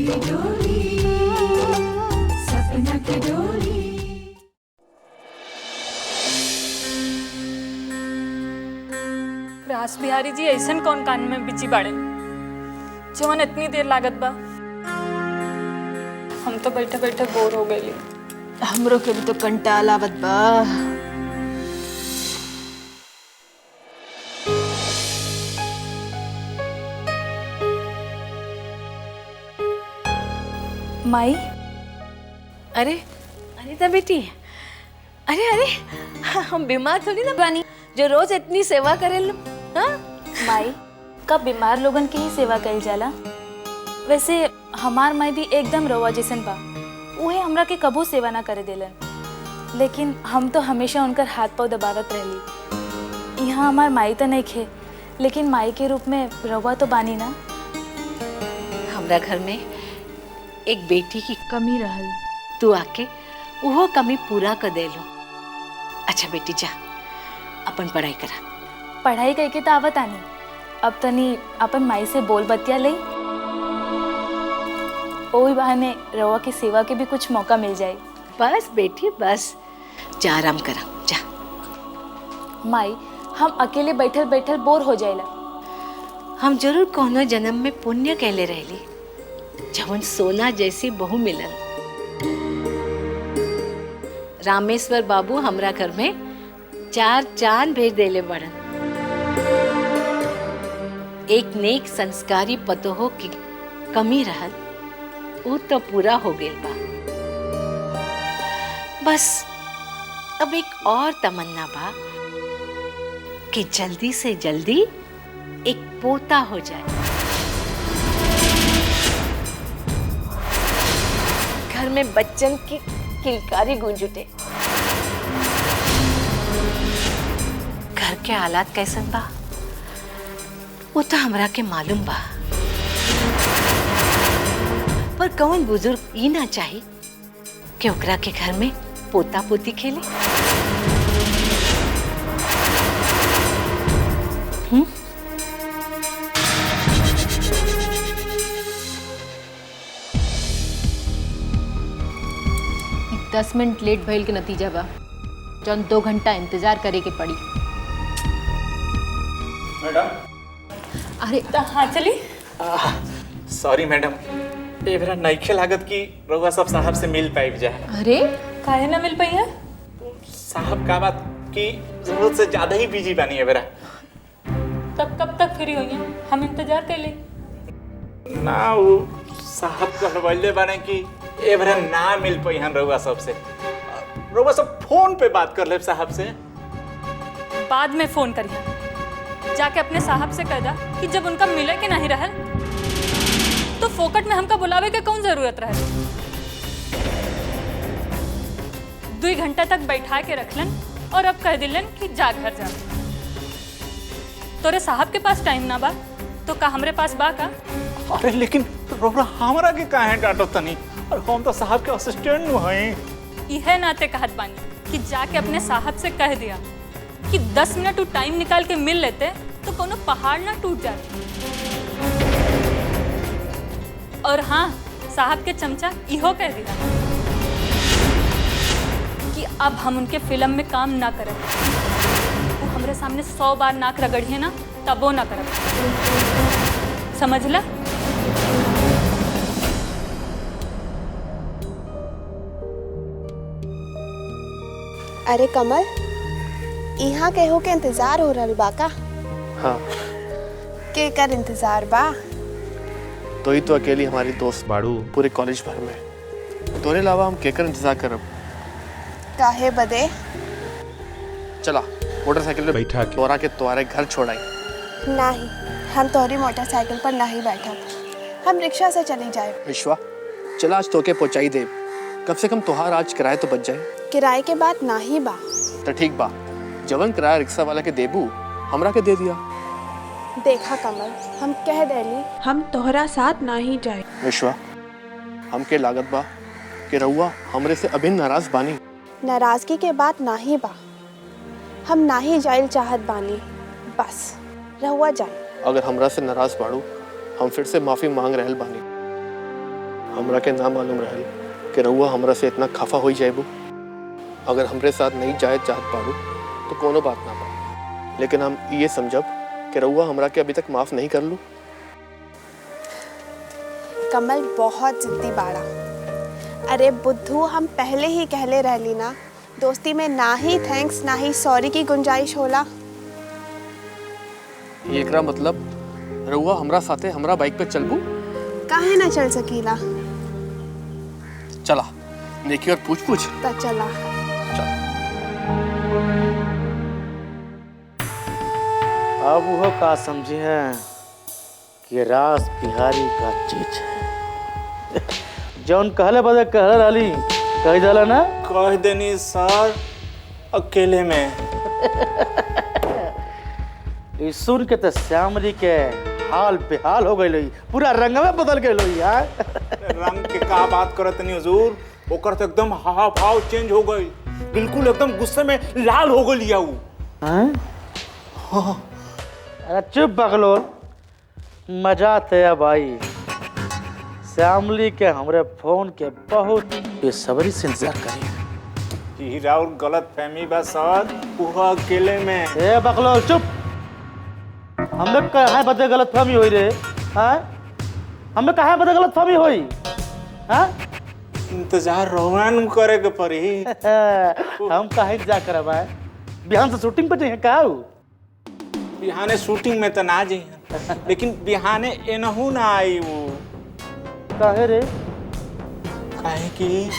डोली, सपना की डोली। रास बिहारी जी ऐसन कौन कान में बिची बाड़े जवन इतनी देर लागत बा? हम तो बैठे बैठे बोर हो गए। हमरो के भी तो कंटाल आवत बा। माई, अरे अनिता बेटी, अरे अरे हम बीमार थोड़ी ना बानी जो रोज इतनी सेवा करेल। हाँ माई कब बीमार लोगन की ही सेवा कइल जाला। वैसे हमार माई भी एकदम रवा जैसन बा, उहे हमरा के कबू सेवा ना करे देलन, लेकिन हम तो हमेशा उनकर हाथ पाँव दबावत रहली। यहाँ हमार माई तो नहीं खे, लेकिन माई के रूप में रवा तो बानी ना। हमरा घर में एक बेटी की कमी रहल, तू आके वो कमी पूरा कर दे लो। अच्छा बेटी जा अपन पढ़ाई करा। पढ़ाई करके तो आवत आनी, अब तनी अपन माई से बोल बतिया लई, ओही बहाने रवा की सेवा के भी कुछ मौका मिल जाए। बस बेटी बस, जा आराम करा जा। माई हम अकेले बैठल बैठल बोर हो जाएला। हम जरूर कोनो जन्म में पुण्य कैले रहली जवन सोना जैसी बहू मिलल। रामेश्वर बाबू हमरा घर में 4 चांद भेज देले बड़न। एक नेक संस्कारी पतोहो की कमी रहल, वो तो पूरा हो गेल बा। बस अब एक और तमन्ना बा कि जल्दी से जल्दी एक पोता हो जाए, घर में बच्चन की किलकारी गूंज उठे। घर के हालात कैसन बा वो तो हमरा के मालूम बा, पर कौन बुजुर्ग ई ना चाही कि ओकरा के घर में पोता पोती खेले। हम्म? 10 मिनट लेट भइल के नतीजा बा, जौन 2 घंटा इंतजार करे के पड़ी। मैडम, अरे हाँ चली। सॉरी मैडम, ये मेरा नईखे लागत कि रउआ सब साहब से मिल पाइब जाए। अरे काहे ना मिल पाई है? साहब का बात की जरूरत से ज्यादा ही बिजी बनी है मेरा। तब कब तक फ्री होइए? हम इंतजार कर ले। ना वो साहब कहले बने कि ए मेरा ना मिल पाई हम रउआ सब से। रउआ सब फोन पे बात कर ले साहब से। बाद में फोन करिए, जाके अपने साहब से कह दा कि जब उनका मिले के नहीं रहल तो फोकट में हमका बुलावे के कौन जरूरत रहे। 2 घंटा तक बैठा के रखलन और अब कह दिलन कि जा घर जा। तोरे साहब के पास टाइम ना बा तो का हमरे पास बा का? अरे लेकिन रउआ हमरा के काहे डांटो तनी, और हम तो साहब के असिस्टेंट नु हई। इहे नाते कहत बानी कि जाके अपने साहब से कह दिया कि 10 मिनट तू टाइम निकाल के मिल लेते तो कोनो पहाड़ ना टूट जाते। और हाँ, साहब के चमचा इहो कह दिया कि अब हम उनके फिल्म में काम ना करब। वो हमरे सामने 100 बार नाक रगड़िए ना तबो ना करब, समझला? अरे कमल, यहाँ केहू के इंतजार हो रहल बा का? हाँ, के कर इंतजार बा? तो ही तो अकेली हमारी दोस्त बाड़ू पूरे कॉलेज भर में। तोरे अलावा हम केकर इंतजार करब? काहे बदे? चला मोटरसाइकिल पे बैठा के तोरा के तुम्हारे घर छोड़ाई। नहीं, हम तोहरी मोटरसाइकिल पर नहीं बैठा, हम रिक्शा से चली जाए। विश्वा, चला आज तोके पहुंचाई दे, कम से कम तोहार आज किराए तो बच जाए। किराए के बात नाही बा। तो ठीक बा, जवन किराया रिक्शा वाला के देबू हमरा के दे दिया। देखा कमल, हम कह देली हम तोहरा साथ नहीं जाए। विश्वा, हमके लागत बा कि रउआ हमरे से अभी नाराज बानी। नाराजगी के बात नाही बा, हम नाही जाइल चाहत बानी, बस रहुआ जाए। अगर हमरा से नाराज बाड़ू, हम फिर से माफी मांग रहल बानी। हमरा के ना मालूम रहल कि रउआ हमरा से इतना खफा हो जाएबू। अगर हमरे साथ नहीं जाए चाहत पाड़ू तो कोनो बात ना बा, लेकिन हम ये समझब कि रउआ हमरा के अभी तक माफ नहीं कर लू। कमल बहुत जिद्दी बाड़ा। अरे बुद्धू, हम पहले ही कहले रहली ना, दोस्ती में ना ही थैंक्स ना ही सॉरी की गुंजाइश होला। एकरा मतलब रउआ हमरा साथे हमरा बाइक पे चलबू? काहे ना चल सकीला? चला नेकी और पूछ पूछ। त चला। अब वो का समझे हैं कि रास बिहारी का चीज है। जौन कहले बदे कहले रहली कह जाला ना। कह देनी सर अकेले में। ई सुन के तो श्यामली के हाल बेहाल हो गई, पूरा रंगवे बदल गई यार। रंग के का बात करत नहीं हुजूर, ओकर तो एकदम हाव भाव चेंज हो गई, बिल्कुल एकदम गुस्से में लाल हो गई लिया वो। अरे चुप बगलोल, मजा थे अब आई। श्यामली के हमरे फोन के बहुत बेसब्री से इंतजार करी। हीरा और गलत फहमी बा सर, वो अकेले में। ए बगलोल चुप, हमें कहा बदे गलत फहमी हुई रे? हाँ, हमें कहा बदे गलत फहमी हुई? हाँ, इंतजार रोहन करे के पड़ी। हम कहीं जा कर भाई बिहान से शूटिंग पे जाइए का? बिहाने शूटिंग में तो ना जी, लेकिन बिहाने एनहू ना आई वो। काहे रे? काहे कि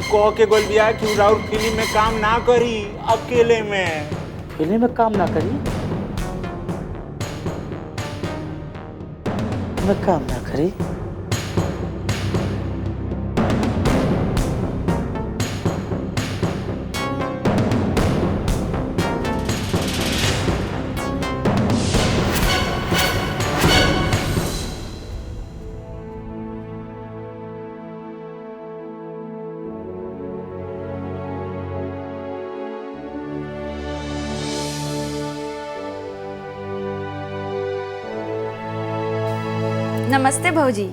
कह के गोल बिया कि राउर फिल्म में काम ना करी अकेले में। फिल्म में काम ना करी? मैं काम ना करी? नमस्ते भौजी।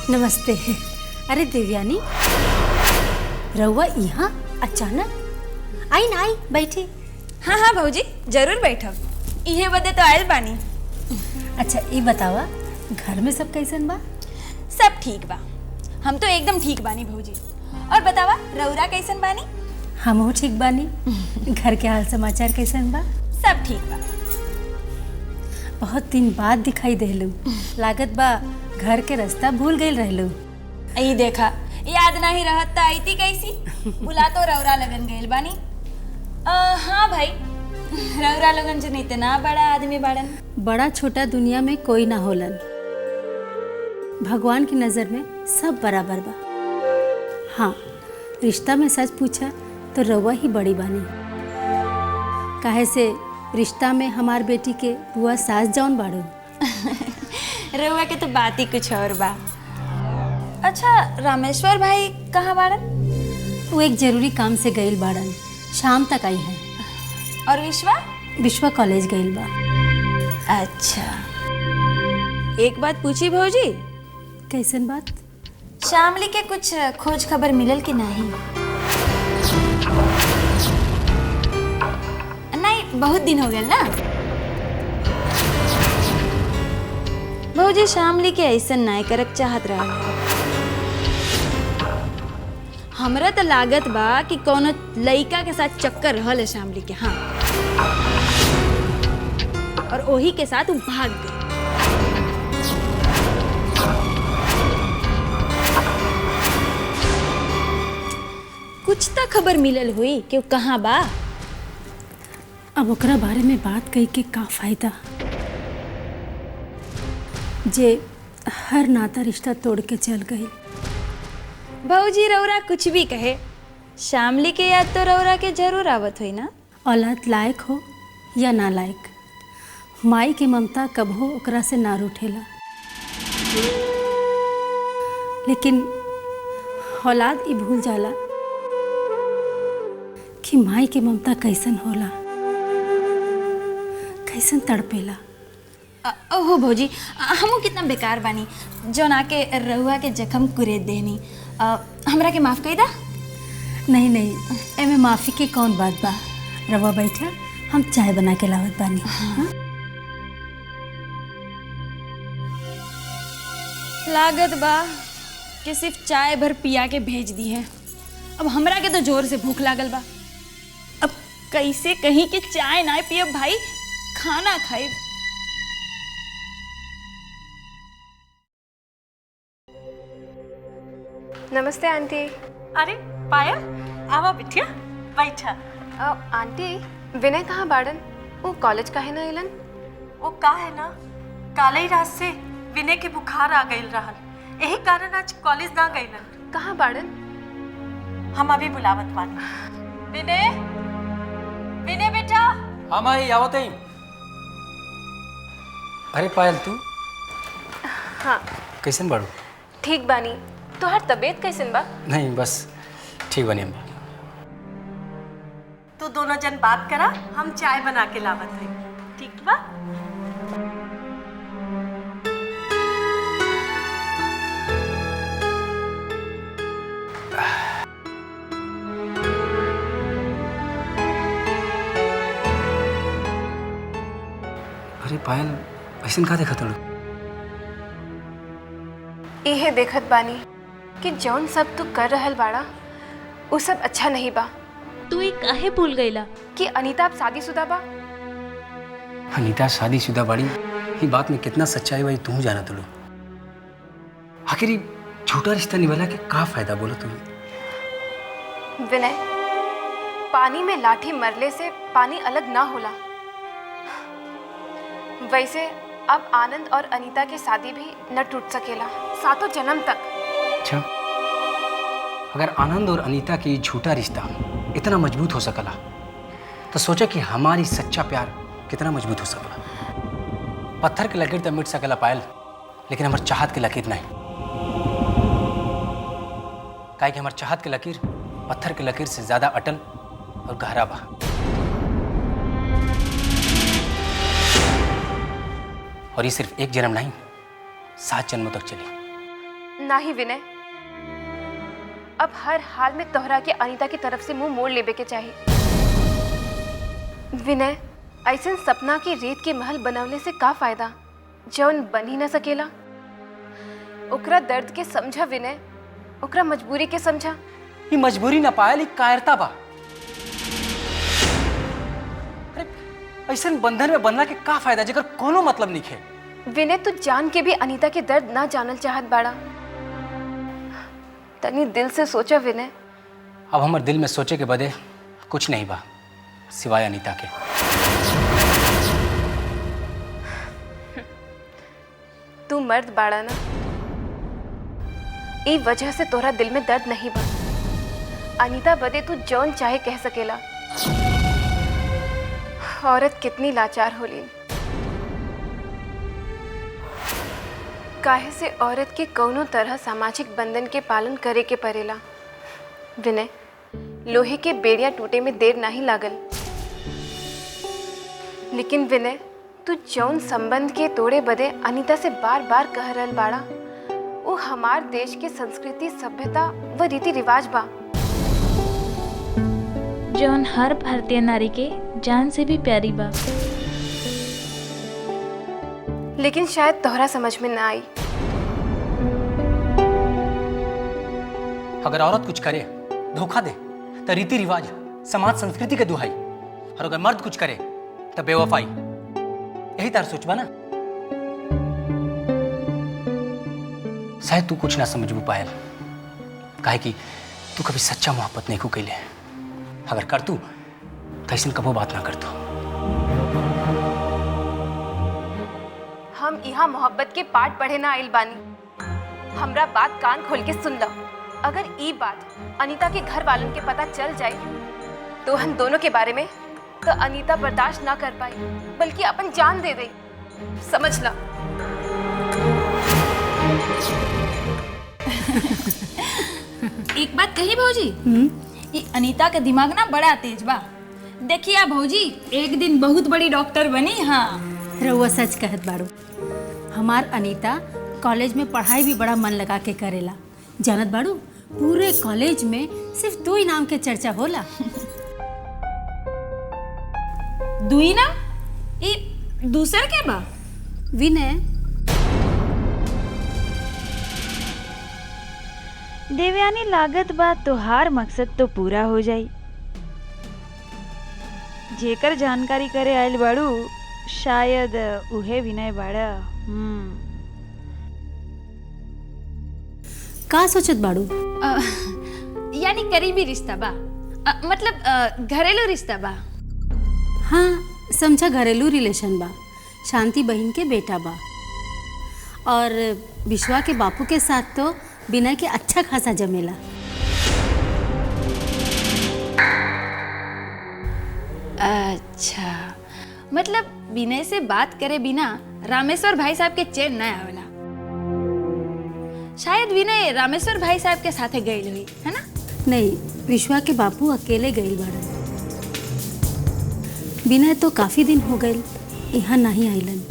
नमस्ते। अरे देवयानी, रउआ यहाँ अचानक? आई ना आई, बैठी। हाँ हाँ भौजी, जरूर बैठब। इहे बदे तो आयल बानी। अच्छा ये बतावा, घर में सब कैसन बा? सब ठीक बा, हम तो एकदम ठीक बानी भौजी। और बतावा रउरा कैसन बानी? हमहू ठीक बानी। घर के हाल समाचार कैसन बा? सब ठीक बा। बहुत दिन बाद दिखाई देलू, लागत बा घर के रास्ता भूल गई रहलू। यही देखा, याद नहीं रहत त आईती कैसी? बुला तो रउरा लगन गइल बानी। हाँ भाई, रउरा लगन जो इतना बड़ा आदमी बाड़न। बड़ा छोटा दुनिया में कोई ना होलन, भगवान की नज़र में सब बराबर बा। हाँ, रिश्ता में सच पूछा तो रउआ ही बड़ी बानी। काहे से रिश्ता में हमार बेटी के बुआ सास जौन बाड़ू। रउआ के तो बात ही कुछ और बा। अच्छा, रामेश्वर भाई कहाँ बाड़न? वो एक जरूरी काम से गइल बाड़न, शाम तक आई है। और विश्वा? विश्वा कॉलेज गइल बा। अच्छा, एक बात पूछी भौजी? कैसन बात? शामली के कुछ खोज खबर मिलल कि नहीं? नहीं, बहुत दिन हो गए ना। भौजी शामली के ऐसा नाय करक चाहत रहा। हमरा तो लागत बा कि कोनो लइका के साथ चक्कर रहल है शामली के। हाँ, और ओही के साथ वो भाग गई। कुछ तो खबर मिलल हुई कि वो कहाँ बा। अब ओकरा बारे में बात कही के का फायदा, जे हर नाता रिश्ता तोड़ के चल गई। भौजी रउरा कुछ भी कहे, शामली के याद तो रउरा के जरूर आवत हुई ना। औलाद लायक हो या ना लायक, माई के ममता कबहो ओकरा से ना रूठेला। लेकिन औलाद ई भूल जाला कि माई के ममता कैसन होला, कैसन तड़पेला। ओहो भौजी, हमू कितना बेकार बानी जो ना के रहुआ के जख्म कुरेद देनी। हमरा के माफ़ कई दा। नहीं नहीं, एमे माफ़ी के कौन बात बा। रवा बैठा, हम चाय बना के लावत बानी। हाँ? लागत बा कि सिर्फ चाय भर पिया के भेज दी है। अब हमरा के तो जोर से भूख लागल बा। अब कैसे कहीं कि चाय ना पियब भाई, खाना खाइब। नमस्ते आंटी। अरे पायल, आवा बिटिया, बैठा। आंटी, विनय कहाँ बाड़न? वो कॉलेज काहे ना अइलन? वो का है ना, काले ही रात से विनय के बुखार आ गइल रहल, यही कारण आज कॉलेज ना गइलन। कहाँ बाड़न? हम अभी बुलावत बानी। विनय, विनय बेटा। हाँ माही, आवत ही। अरे पायल, तू हाँ, कैसन बाड़ू? ठीक बानी। तोहर तबीयत कैसन बा? नहीं, बस ठीक बनी हम। तू दोनों जन बात करा, हम चाय बना के लावत है। ठीक बा? अरे पायल, ऐसन का देखा तड़ू? इहे देखत बानी कि जौन सब तू कर रहल बाड़ा वो सब अच्छा नहीं बा। तू ये काहे भूल गईला कि अनीता अब शादीशुदा बा? अनीता शादीशुदा बाड़ी, ये बात में कितना सच्चाई भाई तू जाना तड़ू। आखिर ये झूठा रिश्ता निभाला के का फायदा, बोलो तू? विनय, पानी में लाठी मरले से पानी अलग ना होला। वैसे अब आनंद और अनीता की शादी भी न टूट सकेला, सातों जन्म तक। अच्छा, अगर आनंद और अनीता की झूठा रिश्ता इतना मजबूत हो सकला तो सोचा कि हमारी सच्चा प्यार कितना मजबूत हो सकला। पत्थर की लकीर तो मिट सकला पायल, लेकिन हमार चाहत की लकीर नहीं। काहे कि हमार चाहत की लकीर पत्थर की लकीर से ज्यादा अटल और गहरा बा। और ये सिर्फ एक जन्म नहीं, 7 जन्मों तक चली। नहीं विनय, अब हर हाल में तोहरा के अनीता की तरफ से मुंह मोड़ लेबे के चाहिए। विनय, ऐसे सपना की रेत के महल बनवले से का फायदा जौन बन ही न सकेला। ओकरा दर्द के समझा विनय, ओकरा मजबूरी के समझा। ये मजबूरी ना पायल, एक कायरता बा। अरे ऐसे बंधन में बनला के का फायदा जेकर कोनो मतलब नहीं है। विनय, तू जान के भी अनीता के दर्द ना जानल चाहत बाड़ा। तनी दिल से सोचा विनय। अब हमारे दिल में सोचे के बदे कुछ नहीं बा सिवाय अनीता के। तू मर्द बाड़ा ना, ई वजह से तोहरा दिल में दर्द नहीं बा। अनीता बदे तू जौन चाहे कह सकेला। औरत कितनी लाचार होली। काहे से औरत के कौनो तरह सामाजिक बंधन के पालन करे के पड़ेला। विनय, लोहे के बेड़िया टूटे में देर नहीं लागल। लेकिन विनय, तू जौन संबंध के तोड़े बदे अनीता से बार बार कह रहल बाड़ा, वो हमार देश के संस्कृति, सभ्यता व रीति रिवाज बा जौन हर भारतीय नारी के जान से भी प्यारी बा। लेकिन शायद तोहरा समझ में ना आई। अगर औरत कुछ करे, धोखा दे, तो रीति रिवाज, समाज, संस्कृति के दुहाई। और अगर मर्द कुछ करे तो बेवफाई। यही तार सोचबा ना। शायद तू कुछ ना समझबू पायल, काहे कि तू कभी सच्चा मोहब्बत नहीं को कैले। अगर कर तू तो ऐसे कबो बात ना कर तू। हम यहाँ मोहब्बत के पाठ पढ़े ना आइल बानी। हमरा बात कान खोल के सुन लो। अगर ई बात अनीता के घर वालों के पता चल जाए तो हम दोनों के बारे में, तो अनीता बर्दाश्त ना कर पाई, बल्कि अपन जान दे दे। समझ ला। एक बात कही भौजी, ये अनीता का दिमाग ना बड़ा तेज बा। देखिए भौजी, एक दिन बहुत बड़ी डॉक्टर बनी। हाँ, रउआ सच कहत बाड़ू। हमार अनीता कॉलेज में पढ़ाई भी बड़ा मन लगा के करेला। जानत बाड़ू, पूरे कॉलेज में सिर्फ 2 ही नाम के चर्चा होला। दुई ना, ये दूसर के बा? विनय। देवयानी, लागत बा तोहार मकसद तो पूरा हो जाई। जेकर जानकारी करे आयल बाड़ू शायद उहे विनय बाड़ा। का सोचत बाड़ू? यानी करीबी रिश्ता बा, मतलब घरेलू रिश्ता बा। हाँ, समझा घरेलू रिलेशन बा। शांति बहन के बेटा बा और विश्वा के बापू के साथ तो विनय के अच्छा खासा जमेला। अच्छा, मतलब विनय से बात करे बिना रामेश्वर भाई साहब के चैन न आवेला। शायद विनय रामेश्वर भाई साहब के साथे गई हुई है ना? नहीं, विश्वा के बापू अकेले गई बाड़न। विनय तो काफी दिन हो गए यहाँ नहीं आइलन।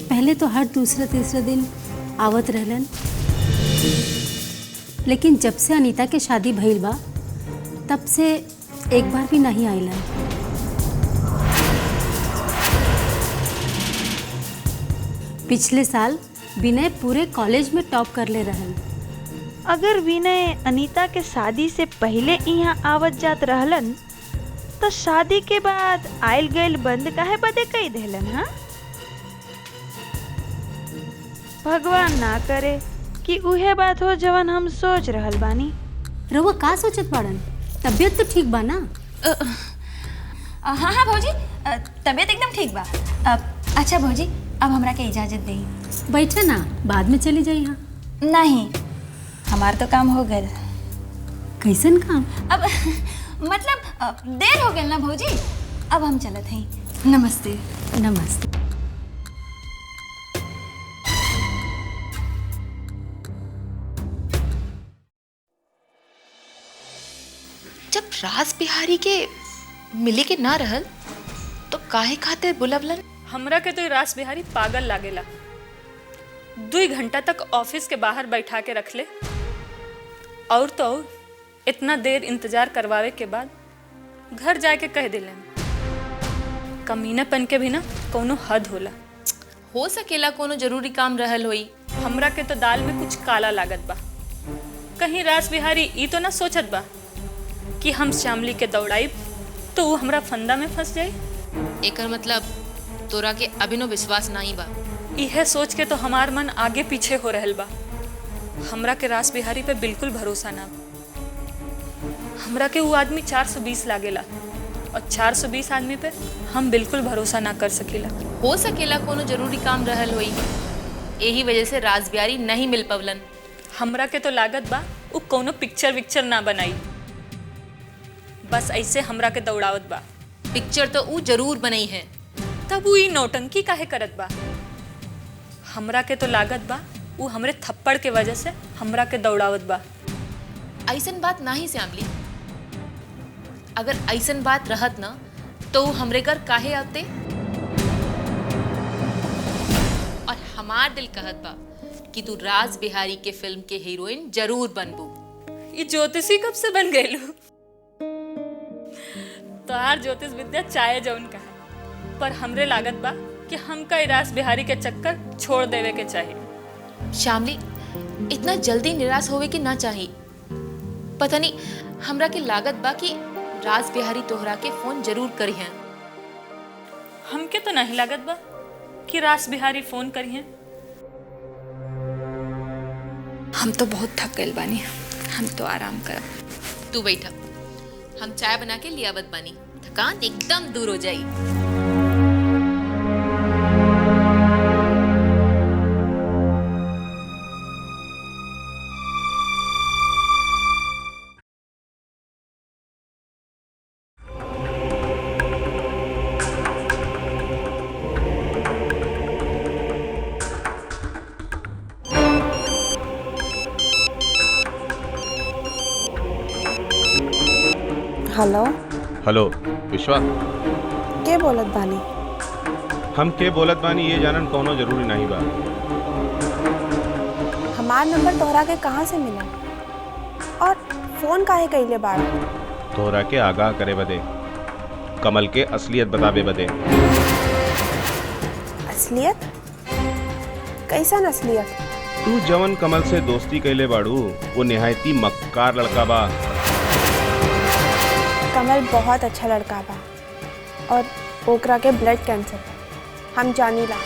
पहले तो हर दूसरे तीसरे दिन आवत रहलन, लेकिन जब से अनीता के शादी भइल बा तब से एक बार भी नहीं आइलन। पिछले साल विनय पूरे कॉलेज में टॉप कर ले रहल। अगर विनय अनीता के शादी से पहले यहाँ आवत जात रहलन तो शादी के बाद आयल गयल बंद काहे बदे कई देलन? हाँ, भगवान ना करे कि उहे बात हो जवन हम सोच रहल बानी। रउआ का सोचत बाड़न? तबीयत तो ठीक बा ना? हाँ हाँ भौजी, तबीयत एकदम ठीक बा। अच्छा भौजी, अब हमरा के इजाजत देई। बैठे ना, बाद में चली जाई। यहाँ नहीं, हमार तो काम हो गए। कैसन काम? अब मतलब देर हो गई ना भौजी, अब हम चलत हैं। नमस्ते। नमस्ते। जब राज बिहारी के मिले के ना रहल तो काहे खातिर बुलवलन? हमरा के तो राज बिहारी पागल लागेला। 2 घंटा तक ऑफिस के बाहर बैठा के रख ले, और तो और इतना देर इंतजार करवावे के बाद घर जाके कह दिलन। कमीनापन के भी ना कोनो हद होला। हो सकेला कोनो जरूरी काम रहल होई। हमरा के तो दाल में कुछ काला लागत बा। कहीं राज बिहारी ई तो ना सोचत बा कि हम श्यामली के दौड़ाई तो वो हमरा फंदा में फंस जाए। एकर मतलब तोरा के अभिनो विश्वास नहीं बा। यह सोच के तो हमार मन आगे पीछे हो रहल बा। हमरा के राज बिहारी पे बिल्कुल भरोसा ना बा। हमरा के वो आदमी 420 लागेला और 420 आदमी पे हम बिल्कुल भरोसा ना कर सकेला। हो सकेला कोनो जरूरी काम रहल होई, यही वजह से राज बिहारी नहीं मिल पवलन। हमरा के तो लागत बा वो कोनो पिक्चर विक्चर ना बनाई, बस ऐसे हमरा के दौड़ावत बा। पिक्चर तो वो जरूर बनई है, तब वो ई नौटंकी काहे करत बा? हमरा के तो लागत बा वो हमरे थप्पड़ के वजह से हमरा के दौड़ावत बा। ऐसन बात नहीं श्यामली, अगर ऐसन बात रहत ना तो हमरे घर काहे आते? और हमार दिल कहत बा कि तू राज बिहारी के फिल्म के हीरोइन जरूर बनबू। ये ज्योतिषी कब से बन गए? तोहार ज्योतिष विद्या चाहे जौन का है, पर हमरे लागत बा कि हमका राज बिहारी के चक्कर छोड़ देवे के चाहिए। श्यामली, इतना जल्दी निराश होवे के ना चाहिए। पता नहीं, हमरा के लागत बा कि राज बिहारी तोहरा के फोन जरूर करी हैं। हमके तो नहीं लागत बा कि राज बिहारी फोन करी हैं। हम तो बहुत थक गए बानी, हम तो आराम करब। तू बैठा, हम चाय बना के लियावत बानी, थकान एकदम दूर हो जाई। हेलो हेलो विश्वा, के बोलत बानी? हम के बोलत बानी ये जानन कोनो जरूरी नहीं बा। हमार नंबर तोहरा के कहाँ से मिला और फोन काहे कइले बाड़? तोहरा के आगाह करे बदे, कमल के असलियत बतावे बदे। असलियत? कैसन असलियत? तू जवन कमल से दोस्ती कैले बाड़ू वो निहायती मक्कार लड़का बा। कमल बहुत अच्छा लड़का बा और ओकरा के ब्लड कैंसर बा, हम जानीला।